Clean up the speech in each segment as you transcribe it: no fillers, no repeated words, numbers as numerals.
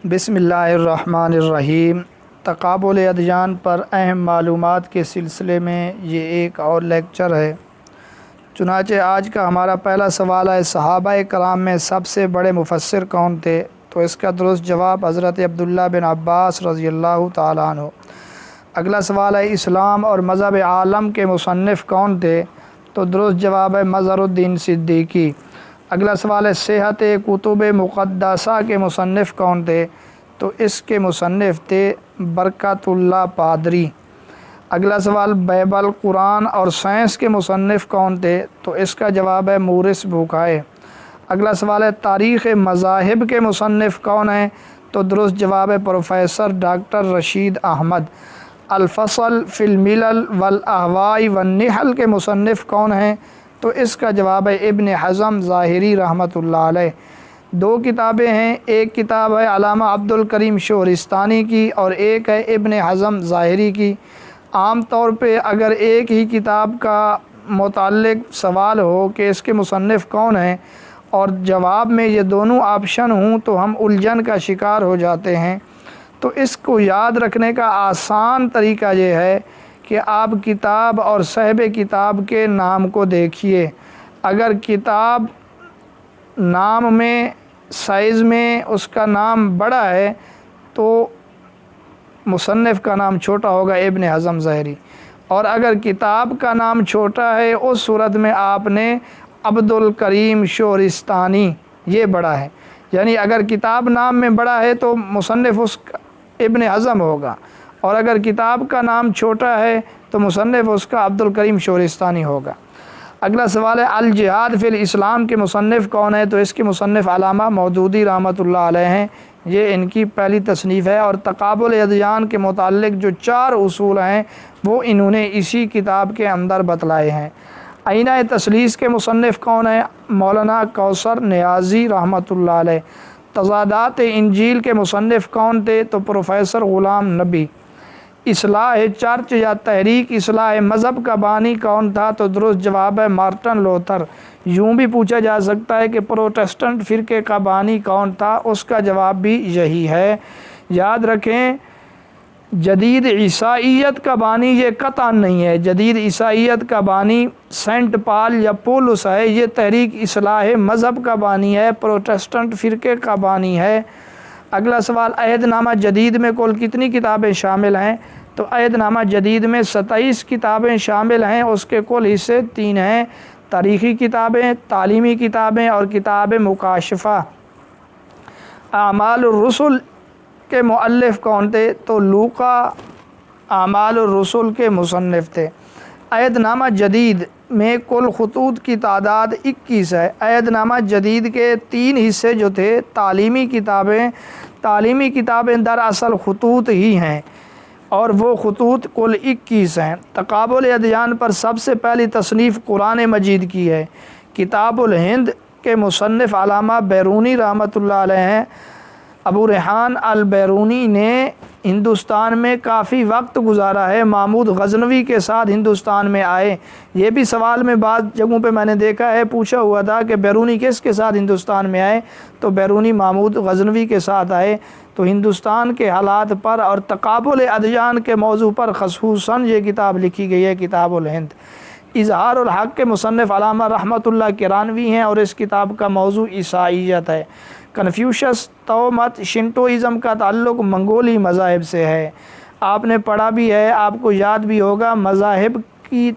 بسم اللہ الرحمن الرحیم۔ تقابل ادیان پر اہم معلومات کے سلسلے میں یہ ایک اور لیکچر ہے۔ چنانچہ آج کا ہمارا پہلا سوال ہے، صحابہ کرام میں سب سے بڑے مفسر کون تھے؟ تو اس کا درست جواب حضرت عبداللہ بن عباس رضی اللہ تعالیٰ عنہ۔ اگلا سوال ہے، اسلام اور مذہب عالم کے مصنف کون تھے؟ تو درست جواب ہے مظہر الدین صدیقی۔ اگلا سوال ہے، صحت کتب مقدسہ کے مصنف کون تھے؟ تو اس کے مصنف تھے برکت اللہ پادری۔ اگلا سوال، بائبل، قرآن اور سائنس کے مصنف کون تھے؟ تو اس کا جواب ہے مورث بھوکائے۔ اگلا سوال ہے، تاریخ مذاہب کے مصنف کون ہیں؟ تو درست جواب ہے پروفیسر ڈاکٹر رشید احمد۔ الفصل فی الملل والاہواء والنحل کے مصنف کون ہیں؟ تو اس کا جواب ہے ابن حزم ظاہری رحمۃ اللہ علیہ۔ دو کتابیں ہیں، ایک کتاب ہے علامہ عبد الکریم شورستانی کی اور ایک ہے ابن حزم ظاہری کی۔ عام طور پہ اگر ایک ہی کتاب کا متعلق سوال ہو کہ اس کے مصنف کون ہیں اور جواب میں یہ دونوں آپشن ہوں تو ہم الجھن کا شکار ہو جاتے ہیں۔ تو اس کو یاد رکھنے کا آسان طریقہ یہ ہے کہ آپ کتاب اور صاحب کتاب کے نام کو دیکھیے۔ اگر کتاب نام میں، سائز میں اس کا نام بڑا ہے تو مصنف کا نام چھوٹا ہوگا ابن حزم ظاہری، اور اگر کتاب کا نام چھوٹا ہے اس صورت میں آپ نے عبد الکریم شورستانی، یہ بڑا ہے۔ یعنی اگر کتاب نام میں بڑا ہے تو مصنف اس کا ابن حزم ہوگا، اور اگر کتاب کا نام چھوٹا ہے تو مصنف اس کا عبد الکریم شورستانی ہوگا۔ اگلا سوال ہے، الجہاد فی الاسلام کے مصنف کون ہے؟ تو اس کے مصنف علامہ مودودی رحمۃ اللہ علیہ ہیں، یہ ان کی پہلی تصنیف ہے، اور تقابل ادیان کے متعلق جو 4 اصول ہیں وہ انہوں نے اسی کتاب کے اندر بتلائے ہیں۔ آئینہ تثلیث کے مصنف کون ہیں؟ مولانا کوثر نیازی رحمۃ اللہ علیہ۔ تضادات انجیل کے مصنف کون تھے؟ تو پروفیسر غلام نبی۔ اصلاح چرچ یا تحریک اصلاح مذہب کا بانی کون تھا؟ تو درست جواب ہے مارٹن لوتھر۔ یوں بھی پوچھا جا سکتا ہے کہ پروٹسٹنٹ فرقے کا بانی کون تھا، اس کا جواب بھی یہی ہے۔ یاد رکھیں، جدید عیسائیت کا بانی یہ قطعا نہیں ہے۔ جدید عیسائیت کا بانی سینٹ پال یا پولس ہے، یہ تحریک اصلاح مذہب کا بانی ہے، پروٹسٹنٹ فرقے کا بانی ہے۔ اگلا سوال، عہد نامہ جدید میں کل کتنی کتابیں شامل ہیں؟ تو عہد نامہ جدید میں 27 کتابیں شامل ہیں، اس کے کل حصے 3 ہیں، تاریخی کتابیں، تعلیمی کتابیں اور کتاب مکاشفہ۔ اعمال الرسل کے مؤلف کون تھے؟ تو لوقا اعمال الرسل کے مصنف تھے۔ عہد نامہ جدید میں کل خطوط کی تعداد 21 ہے۔ عہد نامہ جدید کے 3 حصے جو تھے، تعلیمی کتابیں دراصل خطوط ہی ہیں، اور وہ خطوط کل 21 ہیں۔ تقابل ادیان پر سب سے پہلی تصنیف قرآن مجید کی ہے۔ کتاب الہند کے مصنف علامہ بیرونی رحمۃ اللہ علیہ ہیں۔ ابو ریحان البیرونی نے ہندوستان میں کافی وقت گزارا ہے، محمود غزنوی کے ساتھ ہندوستان میں آئے۔ یہ بھی سوال میں بعض جگہوں پہ میں نے دیکھا ہے، پوچھا ہوا تھا کہ بیرونی کس کے ساتھ ہندوستان میں آئے؟ تو بیرونی محمود غزنوی کے ساتھ آئے۔ تو ہندوستان کے حالات پر اور تقابل ادیان کے موضوع پر خصوصاً یہ کتاب لکھی گئی ہے، کتاب الہند۔ اظہار الحق کے مصنف علامہ رحمۃ اللہ کرانوی ہیں، اور اس کتاب کا موضوع عیسائیت ہے۔ کنفیوشس، تومت، شنٹوئزم کا تعلق منگولی مذاہب سے ہے۔ آپ نے پڑھا بھی ہے، آپ کو یاد بھی ہوگا، مذاہب کی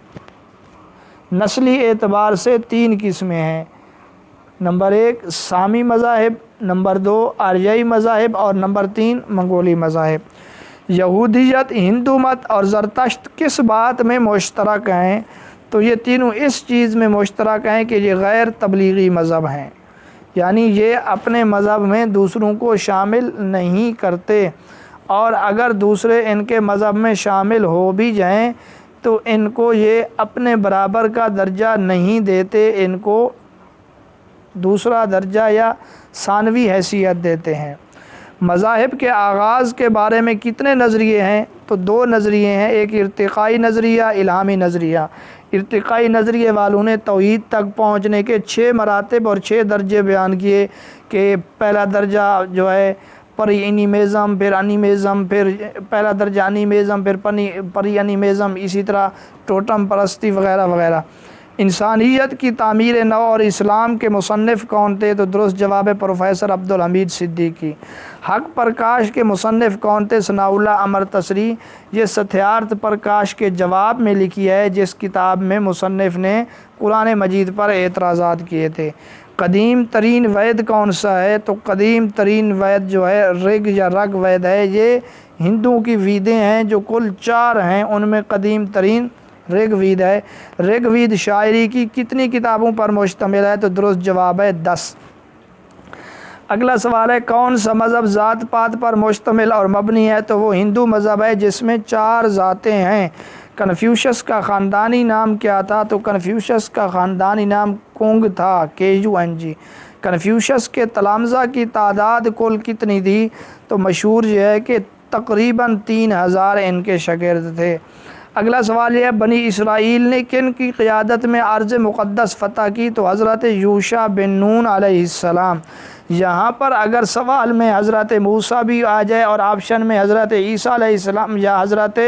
نسلی اعتبار سے 3 قسمیں ہیں۔ نمبر 1 سامی مذاہب، نمبر 2 آریائی مذاہب، اور نمبر 3 منگولی مذاہب۔ یہودیت، ہندو مت اور زرتشت کس بات میں مشترک ہیں؟ تو یہ تینوں اس چیز میں مشترک ہیں کہ یہ غیر تبلیغی مذہب ہیں، یعنی یہ اپنے مذہب میں دوسروں کو شامل نہیں کرتے، اور اگر دوسرے ان کے مذہب میں شامل ہو بھی جائیں تو ان کو یہ اپنے برابر کا درجہ نہیں دیتے، ان کو دوسرا درجہ یا ثانوی حیثیت دیتے ہیں۔ مذاہب کے آغاز کے بارے میں کتنے نظریے ہیں؟ تو 2 نظریے ہیں، ایک ارتقائی نظریہ، الہامی نظریہ۔ ارتقائی نظریے والوں نے توحید تک پہنچنے کے 6 مراتب اور 6 درجے بیان کیے کہ پہلا درجہ جو ہے پری انیمزم، پھر انیمزم، پھر پہلا درجہ انیمزم، پھر پری انیمزم، اسی طرح ٹوٹم پرستی وغیرہ وغیرہ۔ انسانیت کی تعمیر نو اور اسلام کے مصنف کون تھے؟ تو درست جواب ہے پروفیسر عبدالحمید صدیقی۔ حق پرکاش کے مصنف کون تھے؟ ثناء اللہ امرتسری۔ یہ ستیارتھ پرکاش کے جواب میں لکھی ہے، جس کتاب میں مصنف نے قرآن مجید پر اعتراضات کیے تھے۔ قدیم ترین وید کون سا ہے؟ تو قدیم ترین وید جو ہے رگ یا رگ وید ہے۔ یہ ہندوؤں کی ویدیں ہیں جو کل 4 ہیں، ان میں قدیم ترین رگ وید ہے۔ رگ وید شاعری کی کتنی کتابوں پر مشتمل ہے؟ تو درست جواب ہے 10۔ اگلا سوال ہے کون سا مذہب ذات پات پر مشتمل اور مبنی ہے؟ تو وہ ہندو مذہب ہے جس میں 4 ذاتیں ہیں۔ کنفیوشس کا خاندانی نام کیا تھا؟ تو کنفیوشس کا خاندانی نام کنگ تھا، KUNG۔ کنفیوشس کے تلامذہ کی تعداد کل کتنی تھی؟ تو مشہور یہ ہے کہ تقریباً 3000 ان کے شاگرد تھے۔ اگلا سوال یہ ہے بنی اسرائیل نے کن کی قیادت میں ارض مقدس فتح کی؟ تو حضرت یوشع بن نون علیہ السلام۔ یہاں پر اگر سوال میں حضرت موسیٰ بھی آ جائے اور آپشن میں حضرت عیسیٰ علیہ السلام یا حضرت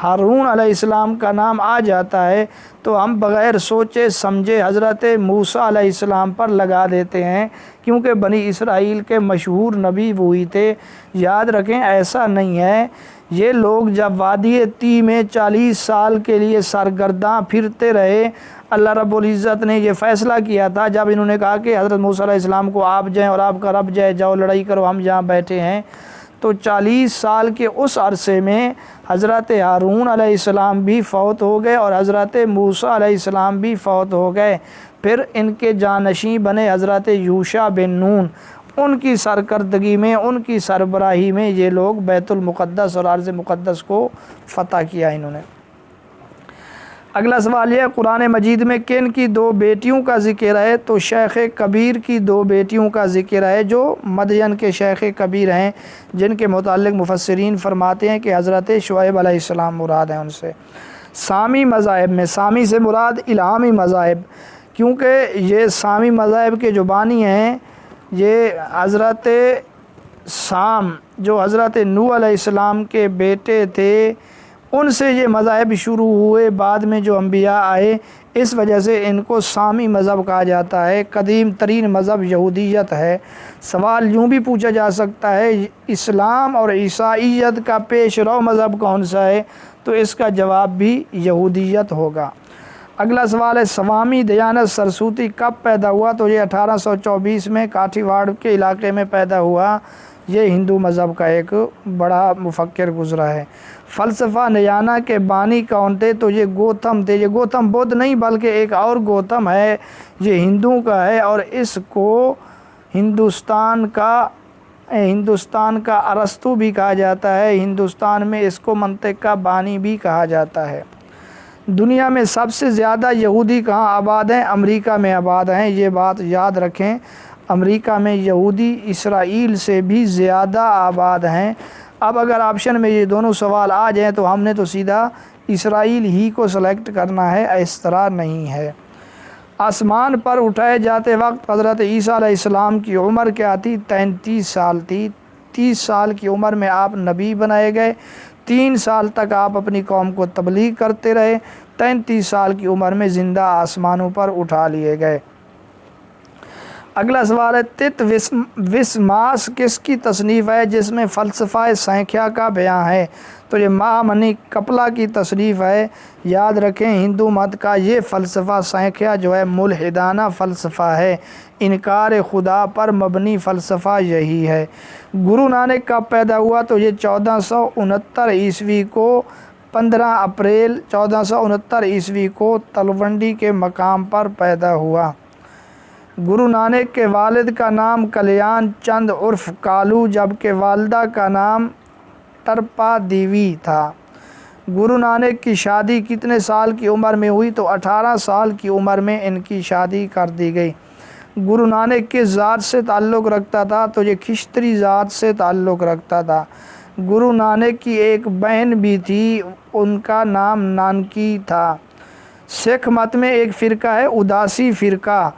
ہارون علیہ السلام کا نام آ جاتا ہے تو ہم بغیر سوچے سمجھے حضرت موسیٰ علیہ السلام پر لگا دیتے ہیں، کیونکہ بنی اسرائیل کے مشہور نبی وہی تھے۔ یاد رکھیں ایسا نہیں ہے، یہ لوگ جب وادی طی میں 40 سال کے لیے سرگرداں پھرتے رہے، اللہ رب العزت نے یہ فیصلہ کیا تھا جب انہوں نے کہا کہ حضرت موسیٰ علیہ السلام کو آپ جائیں اور آپ کا رب جائے، جاؤ لڑائی کرو، ہم یہاں بیٹھے ہیں۔ تو 40 سال کے اس عرصے میں حضرت ہارون علیہ السلام بھی فوت ہو گئے اور حضرت موسیٰ علیہ السلام بھی فوت ہو گئے۔ پھر ان کے جانشین بنے حضرت یوشع بن نون۔ ان کی سرکردگی میں، ان کی سربراہی میں یہ لوگ بیت المقدس اور ارض مقدس کو فتح کیا انہوں نے۔ اگلا سوال یہ ہے قرآن مجید میں کن کی 2 بیٹیوں کا ذکر ہے؟ تو شیخ کبیر کی 2 بیٹیوں کا ذکر ہے جو مدین کے شیخ کبیر ہیں، جن کے متعلق مفسرین فرماتے ہیں کہ حضرت شعیب علیہ السلام مراد ہیں ان سے۔ سامی مذاہب میں، سامی سے مراد الہامی مذاہب، کیونکہ یہ سامی مذاہب کے جو بانی ہیں یہ حضرت سام جو حضرت نوح علیہ السلام کے بیٹے تھے، ان سے یہ مذاہب شروع ہوئے، بعد میں جو انبیاء آئے، اس وجہ سے ان کو سامی مذہب کہا جاتا ہے۔ قدیم ترین مذہب یہودیت ہے۔ سوال یوں بھی پوچھا جا سکتا ہے اسلام اور عیسائیت کا پیش رو مذہب کون سا ہے؟ تو اس کا جواب بھی یہودیت ہوگا۔ اگلا سوال ہے سوامی دیانت سرسوتی کب پیدا ہوا؟ تو یہ 1824 میں کاٹھی واڑ کے علاقے میں پیدا ہوا۔ یہ ہندو مذہب کا ایک بڑا مفکر گزرا ہے۔ فلسفہ نیانا کے بانی کون تھے؟ تو یہ گوتم تھے۔ یہ گوتم بدھ نہیں بلکہ ایک اور گوتم ہے، یہ ہندوؤں کا ہے اور اس کو ہندوستان کا ارسطو بھی کہا جاتا ہے۔ ہندوستان میں اس کو منطق کا بانی بھی کہا جاتا ہے۔ دنیا میں سب سے زیادہ یہودی کہاں آباد ہیں؟ امریکہ میں آباد ہیں، یہ بات یاد رکھیں۔ امریکہ میں یہودی اسرائیل سے بھی زیادہ آباد ہیں۔ اب اگر آپشن میں یہ دونوں سوال آ جائیں تو ہم نے تو سیدھا اسرائیل ہی کو سلیکٹ کرنا ہے، اس طرح نہیں ہے۔ آسمان پر اٹھائے جاتے وقت حضرت عیسیٰ علیہ السلام کی عمر کیا تھی؟ 33 سال تھی۔ 30 سال کی عمر میں آپ نبی بنائے گئے، 3 سال تک آپ اپنی قوم کو تبلیغ کرتے رہے، 33 سال کی عمر میں زندہ آسمانوں پر اٹھا لیے گئے۔ اگلا سوال ہے تت وسماس کس کی تصنیف ہے جس میں فلسفہ سنکھیا کا بیان ہے؟ تو یہ مہامنی کپلا کی تصنیف ہے۔ یاد رکھیں ہندو مت کا یہ فلسفہ سنکھیا جو ہے ملحدانہ فلسفہ ہے، انکار خدا پر مبنی فلسفہ یہی ہے۔ گرو نانک کب پیدا ہوا؟ تو یہ 1469 عیسوی کو 15 اپریل 1469 عیسوی کو تلونڈی کے مقام پر پیدا ہوا۔ گرو نانک کے والد کا نام کلیان چند عرف کالو جبکہ والدہ کا نام ٹرپا دیوی تھا۔ گرو نانک کی شادی کتنے سال کی عمر میں ہوئی؟ تو 18 سال کی عمر میں ان کی شادی کر دی گئی۔ گرو نانک کس ذات سے تعلق رکھتا تھا؟ تو یہ کھشتری ذات سے تعلق رکھتا تھا۔ گرو نانک کی ایک بہن بھی تھی، ان کا نام نانکی تھا۔ سکھ مت میں ایک فرقہ ہے اداسی فرقہ،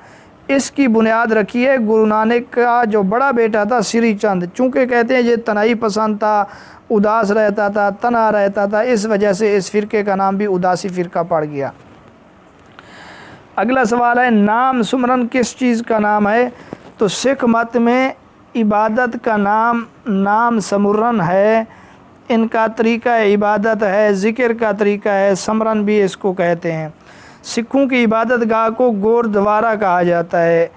اس کی بنیاد رکھی ہے گرو نانک کا جو بڑا بیٹا تھا سری چند، چونکہ کہتے ہیں یہ تنہائی پسند تھا، اداس رہتا تھا، تنہا رہتا تھا، اس وجہ سے اس فرقے کا نام بھی اداسی فرقہ پڑ گیا۔ اگلا سوال ہے نام سمرن کس چیز کا نام ہے؟ تو سکھ مت میں عبادت کا نام سمرن ہے، ان کا طریقہ عبادت ہے، ذکر کا طریقہ ہے، سمرن بھی اس کو کہتے ہیں۔ سکھوں کی عبادت گاہ کو گوردوارا کہا جاتا ہے۔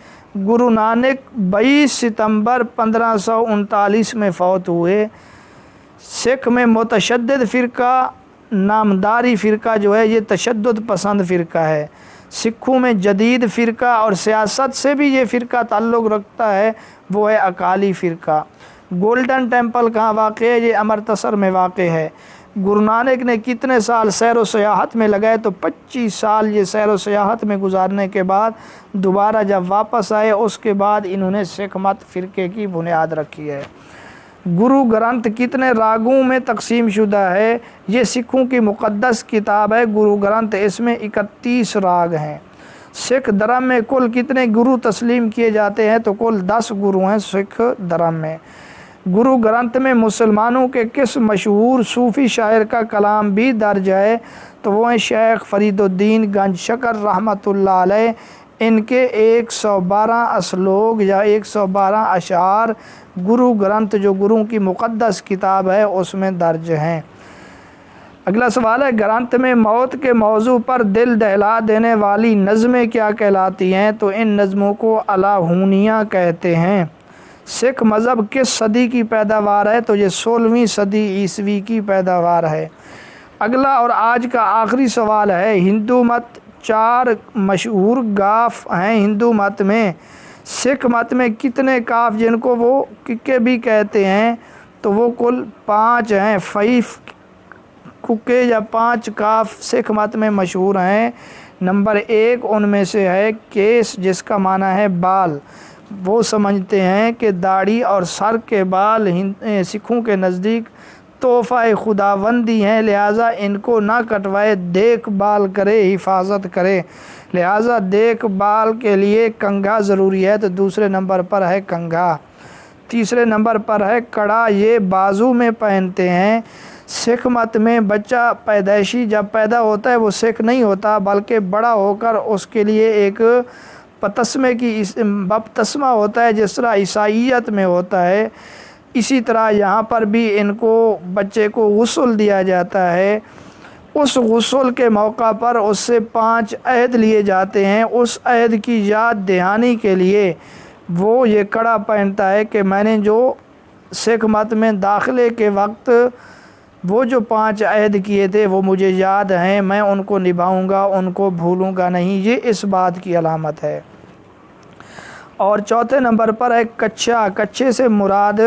گرو نانک 22 ستمبر 1539 میں فوت ہوئے۔ سکھ میں متشدد فرقہ نامداری فرقہ جو ہے یہ تشدد پسند فرقہ ہے۔ سکھوں میں جدید فرقہ اور سیاست سے بھی یہ فرقہ تعلق رکھتا ہے، وہ ہے اکالی فرقہ۔ گولڈن ٹیمپل کہاں واقع ہے؟ یہ امرتسر میں واقع ہے۔ گرو نانک نے کتنے سال سیر و سیاحت میں لگائے؟ تو 25 سال یہ سیر و سیاحت میں گزارنے کے بعد دوبارہ جب واپس آئے اس کے بعد انہوں نے سکھ مت فرقے کی بنیاد رکھی ہے۔ گرو گرنتھ کتنے راگوں میں تقسیم شدہ ہے؟ یہ سکھوں کی مقدس کتاب ہے گرو گرنتھ، اس میں 31 راگ ہیں۔ سکھ دھرم میں کل کتنے گرو تسلیم کیے جاتے ہیں؟ تو کل 10 گرو ہیں سکھ دھرم میں۔ گرو گرنتھ میں مسلمانوں کے کس مشہور صوفی شاعر کا کلام بھی درج ہے؟ تو وہ ہیں شیخ فرید الدین گنج شکر رحمۃ اللہ علیہ۔ ان کے 112 اسلوک یا 112 اشعار گرو گرنتھ جو گرو کی مقدس کتاب ہے اس میں درج ہیں۔ اگلا سوال ہے گرنتھ میں موت کے موضوع پر دل دہلا دینے والی نظمیں کیا کہلاتی ہیں؟ تو ان نظموں کو الہونیاں کہتے ہیں۔ سکھ مذہب کس صدی کی پیداوار ہے؟ تو یہ 16ویں صدی عیسوی کی پیداوار ہے۔ اگلا اور آج کا آخری سوال ہے ہندو مت 4 مشہور گاف ہیں ہندو مت میں، سکھ مت میں کتنے کاف جن کو وہ ککے بھی کہتے ہیں؟ تو وہ کل 5 ہیں۔ 5 ککے یا 5 کاف سکھ مت میں مشہور ہیں۔ نمبر 1 ان میں سے ہے کیس، جس کا معنی ہے بال۔ وہ سمجھتے ہیں کہ داڑھی اور سر کے بال سکھوں کے نزدیک تحفہ خداوندی ہیں، لہٰذا ان کو نہ کٹوائے، دیکھ بھال کرے، حفاظت کرے، لہٰذا دیکھ بھال کے لیے کنگھا ضروری ہے۔ تو دوسرے نمبر پر ہے کنگھا۔ تیسرے نمبر پر ہے کڑا، یہ بازو میں پہنتے ہیں۔ سکھ مت میں بچہ پیدائشی جب پیدا ہوتا ہے وہ سکھ نہیں ہوتا، بلکہ بڑا ہو کر اس کے لیے ایک بپتسمے کی بپتسمہ ہوتا ہے، جس طرح عیسائیت میں ہوتا ہے، اسی طرح یہاں پر بھی ان کو بچے کو غسل دیا جاتا ہے۔ اس غسل کے موقع پر اس سے 5 عہد لیے جاتے ہیں۔ اس عہد کی یاد دہانی کے لیے وہ یہ کڑا پہنتا ہے کہ میں نے جو سکھ مت میں داخلے کے وقت وہ جو 5 عہد کیے تھے وہ مجھے یاد ہیں، میں ان کو نبھاؤں گا، ان کو بھولوں گا نہیں، یہ اس بات کی علامت ہے۔ اور چوتھے نمبر پر ہے کچھا، کچھے سے مراد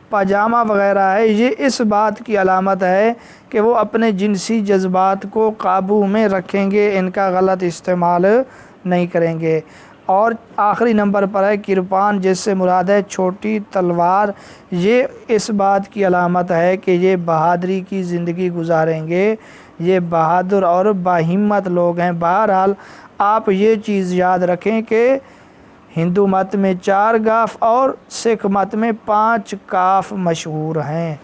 پاجامہ وغیرہ ہے، یہ اس بات کی علامت ہے کہ وہ اپنے جنسی جذبات کو قابو میں رکھیں گے، ان کا غلط استعمال نہیں کریں گے۔ اور آخری نمبر پر ہے کرپان، جس سے مراد ہے چھوٹی تلوار، یہ اس بات کی علامت ہے کہ یہ بہادری کی زندگی گزاریں گے، یہ بہادر اور باہمت لوگ ہیں۔ بہرحال آپ یہ چیز یاد رکھیں کہ ہندو مت میں 4 کاف اور سکھ مت میں 5 کاف مشہور ہیں۔